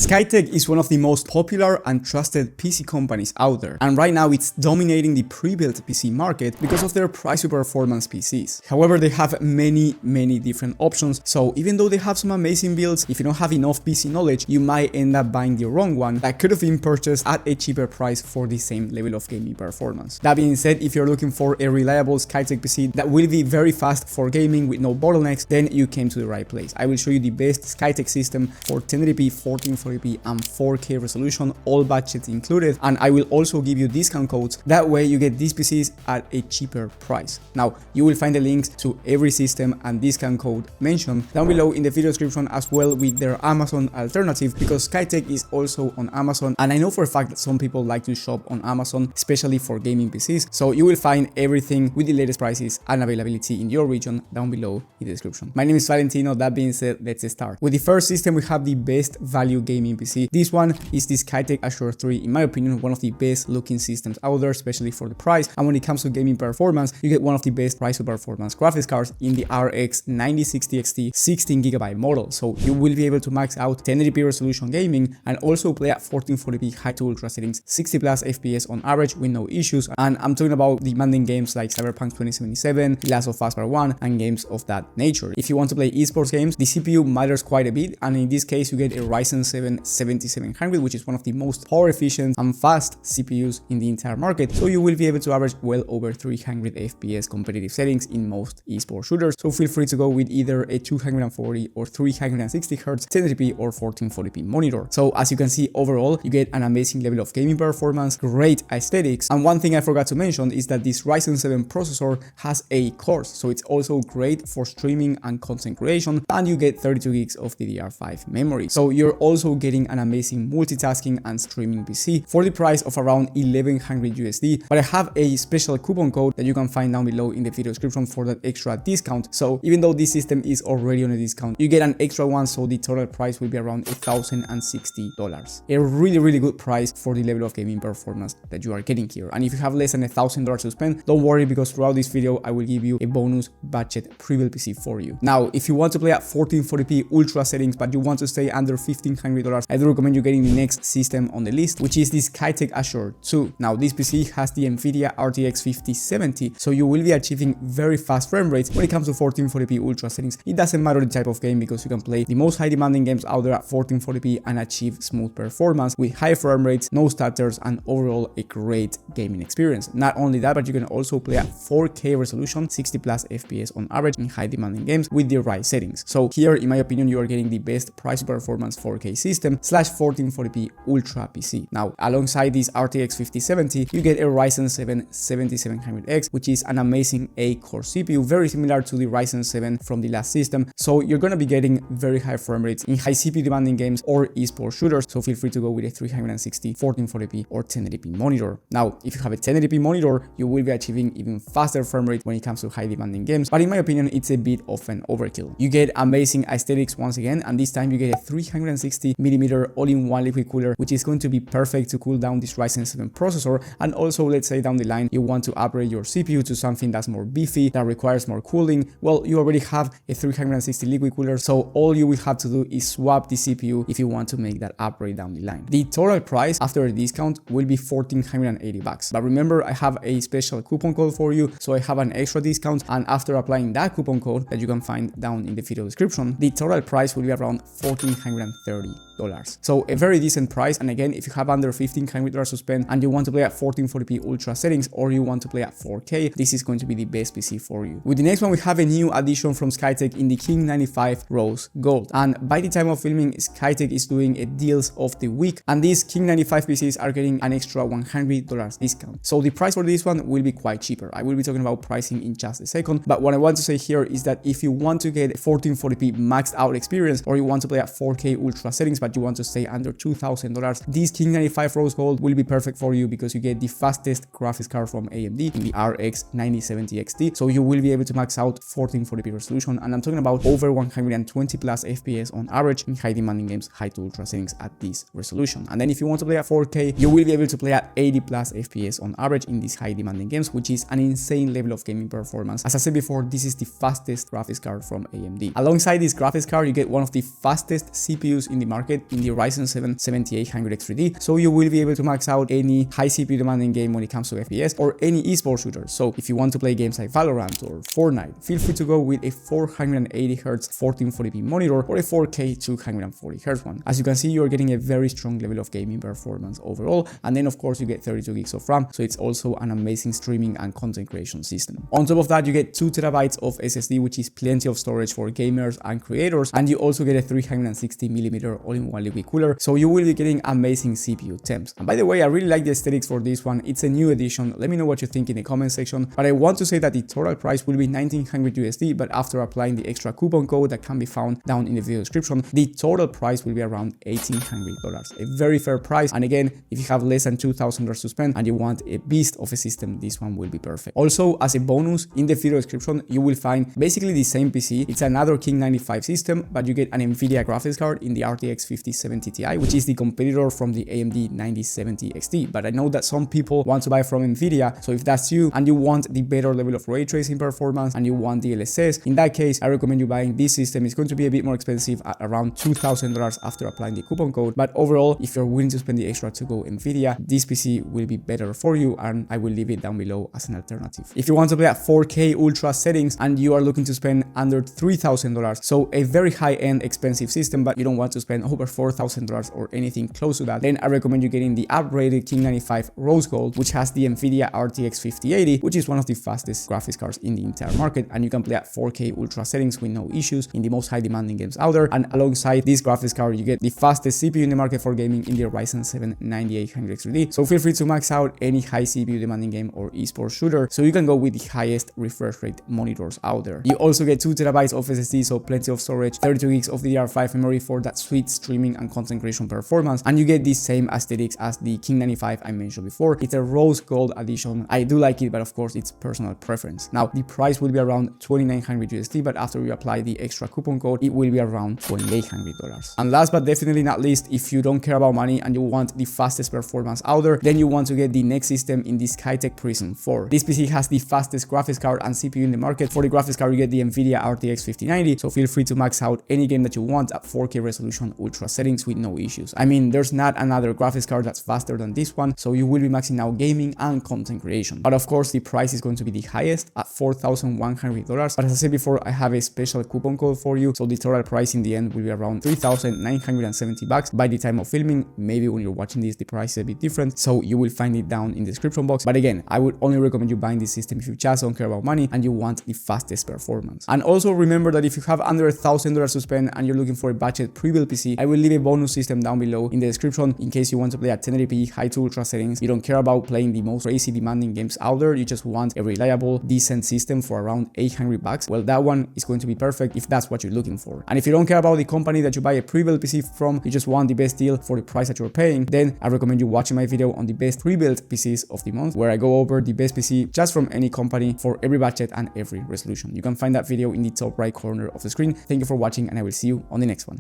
Skytech is one of the most popular and trusted PC companies out there, and right now it's dominating the pre-built PC market because of their price to performance PCs. However, they have many different options, so even though they have some amazing builds, if you don't have enough PC knowledge, you might end up buying the wrong one that could have been purchased at a cheaper price for the same level of gaming performance. That being said, if you're looking for a reliable Skytech PC that will be very fast for gaming with no bottlenecks, then you came to the right place. I will show you the best Skytech system for 1080p, 1440p and 4K resolution, all budgets included, and I will also give you discount codes. That way you get these PCs at a cheaper price. Now, you will find the links to every system and discount code mentioned down below in the video description, as well with their Amazon alternative, because Skytech is also on Amazon, and I know for a fact that some people like to shop on Amazon, especially for gaming PCs. So you will find everything with the latest prices and availability in your region down below in the description. My name is Valentino. That being said, let's start. With the first system, we have the best value gaming PC. This one is the Skytech Azure 3, in my opinion, one of the best looking systems out there, especially for the price. And when it comes to gaming performance, you get one of the best price to performance graphics cards in the RX 9060 XT 16GB model. So you will be able to max out 1080p resolution gaming and also play at 1440p high to ultra settings, 60 plus FPS on average with no issues. And I'm talking about demanding games like Cyberpunk 2077, The Last of Us Part 1 and games of that nature. If you want to play esports games, the CPU matters quite a bit, and in this case you get a Ryzen 7 7700, which is one of the most power efficient and fast CPUs in the entire market. So you will be able to average well over 300 FPS competitive settings in most esports shooters. So feel free to go with either a 240 or 360 Hz 1080p or 1440p monitor. So as you can see, overall you get an amazing level of gaming performance, great aesthetics, and one thing I forgot to mention is that this Ryzen 7 processor has 8 cores, so it's also great for streaming and content creation, and you get 32 gigs of DDR5 memory. So you're also getting an amazing multitasking and streaming PC for the price of around 1100 USD. But I have a special coupon code that you can find down below in the video description for that extra discount. So even though this system is already on a discount, you get an extra one, so the total price will be around $1,060. A really good price for the level of gaming performance that you are getting here. And if you have less than $1,000 to spend, don't worry, because throughout this video I will give you a bonus budget pre-built PC for you. Now, if you want to play at 1440p ultra settings but you want to stay under $1,500, I do recommend you getting the next system on the list, which is the Skytech Azure 2. Now, this PC has the Nvidia RTX 5070, so you will be achieving very fast frame rates when it comes to 1440p ultra settings. It doesn't matter the type of game, because you can play the most high demanding games out there at 1440p and achieve smooth performance with high frame rates, no stutters, and overall a great gaming experience. Not only that, but you can also play at 4K resolution, 60 plus FPS on average in high demanding games with the right settings. So here, in my opinion, you are getting the best price performance 4K system / 1440p ultra PC. Now, alongside this RTX 5070, you get a Ryzen 7 7700X, which is an amazing 8-core CPU, very similar to the Ryzen 7 from the last system. So you're going to be getting very high frame rates in high CPU demanding games or esports shooters. So feel free to go with a 360, 1440p or 1080p monitor. Now, if you have a 1080p monitor, you will be achieving even faster frame rate when it comes to high demanding games, but in my opinion, it's a bit of an overkill. You get amazing aesthetics once again, and this time you get a 360mm all-in-one liquid cooler, which is going to be perfect to cool down this Ryzen 7 processor. And also, let's say down the line you want to upgrade your CPU to something that's more beefy, that requires more cooling, well, you already have a 360 liquid cooler, so all you will have to do is swap the CPU if you want to make that upgrade down the line. The total price after a discount will be $1,480, but remember, I have a special coupon code for you, so I have an extra discount, and after applying that coupon code that you can find down in the video description, the total price will be around $1,430. So a very decent price. And again, if you have under $1,500 to spend and you want to play at 1440p ultra settings, or you want to play at 4K, this is going to be the best PC for you. With the next one, we have a new addition from Skytech in the King 95 Rose Gold, and by the time of filming, Skytech is doing a deals of the week, and these King 95 PCs are getting an extra $100 discount. So the price for this one will be quite cheaper. I will be talking about pricing in just a second, but what I want to say here is that if you want to get a 1440p maxed out experience, or you want to play at 4K ultra settings but you want to stay under $2,000, this King 95 Rose Gold will be perfect for you, because you get the fastest graphics card from AMD in the RX 9070 XT. So you will be able to max out 1440p resolution, and I'm talking about over 120 plus FPS on average in high demanding games, high to ultra settings at this resolution. And then if you want to play at 4K, you will be able to play at 80 plus FPS on average in these high demanding games, which is an insane level of gaming performance. As I said before, this is the fastest graphics card from AMD. Alongside this graphics card, you get one of the fastest CPUs in the market, get in the Ryzen 7 7800X3D, so you will be able to max out any high CPU demanding game when it comes to FPS or any esports shooter. So if you want to play games like Valorant or Fortnite, feel free to go with a 480Hz 1440p monitor or a 4K 240Hz one. As you can see, you're getting a very strong level of gaming performance overall, and then of course you get 32 gigs of RAM, so it's also an amazing streaming and content creation system. On top of that, you get 2TB of SSD, which is plenty of storage for gamers and creators, and you also get a 360mm all-in-one liquid cooler, so you will be getting amazing CPU temps. And by the way, I really like the aesthetics for this one. It's a new edition. Let me know what you think in the comment section, but I want to say that the total price will be $1,900 USD, but after applying the extra coupon code that can be found down in the video description, the total price will be around $1,800. A very fair price, and again, if you have less than $2,000 to spend and you want a beast of a system, this one will be perfect. Also, as a bonus, in the video description you will find basically the same PC. It's another King 95 system, but you get an Nvidia graphics card in the RTX 5070 Ti, which is the competitor from the AMD 9070 XT. But I know that some people want to buy from Nvidia, so if that's you and you want the better level of ray tracing performance and you want DLSS, in that case I recommend you buying this system. It's going to be a bit more expensive at around $2,000 after applying the coupon code, but overall, if you're willing to spend the extra to go Nvidia, this PC will be better for you, and I will leave it down below as an alternative. If you want to play at 4K ultra settings and you are looking to spend under $3,000, so a very high-end expensive system, but you don't want to spend over $4,000 or anything close to that, then I recommend you getting the upgraded King 95 Rose Gold, which has the Nvidia RTX 5080, which is one of the fastest graphics cards in the entire market, and you can play at 4K ultra settings with no issues in the most high demanding games out there. And alongside this graphics card, you get the fastest CPU in the market for gaming in the Ryzen 7 9800X3D, so feel free to max out any high CPU demanding game or esports shooter, so you can go with the highest refresh rate monitors out there. You also get 2TB of SSD, so plenty of storage, 32 gigs of DDR5 memory for that sweet streaming and content creation performance, and you get the same aesthetics as the King 95 I mentioned before. It's a rose gold edition. I do like it, but of course it's personal preference. Now the price will be around $2,900 USD, but after we apply the extra coupon code, it will be around $2,800. And last but definitely not least, if you don't care about money and you want the fastest performance out there, then you want to get the next system in the Skytech Prism 4. This PC has the fastest graphics card and CPU in the market. For the graphics card, you get the Nvidia RTX 5090, so feel free to max out any game that you want at 4K resolution ultra settings with no issues. I mean, there's not another graphics card that's faster than this one, so you will be maxing out gaming and content creation. But of course, the price is going to be the highest at $4,100. But as I said before, I have a special coupon code for you, so the total price in the end will be around $3,970 by the time of filming. Maybe when you're watching this, the price is a bit different, so you will find it down in the description box. But again, I would only recommend you buying this system if you just don't care about money and you want the fastest performance. And also remember that if you have under $1,000 to spend and you're looking for a budget pre-built PC, I will leave a bonus system down below in the description in case you want to play at 1080p high to ultra settings. You don't care about playing the most crazy demanding games out there, you just want a reliable, decent system for around $800. Well, that one is going to be perfect if that's what you're looking for. And if you don't care about the company that you buy a pre-built PC from, you just want the best deal for the price that you're paying, then I recommend you watching my video on the best pre-built PCs of the month, where I go over the best PC just from any company for every budget and every resolution. You can find that video in the top right corner of the screen. Thank you for watching, and I will see you on the next one.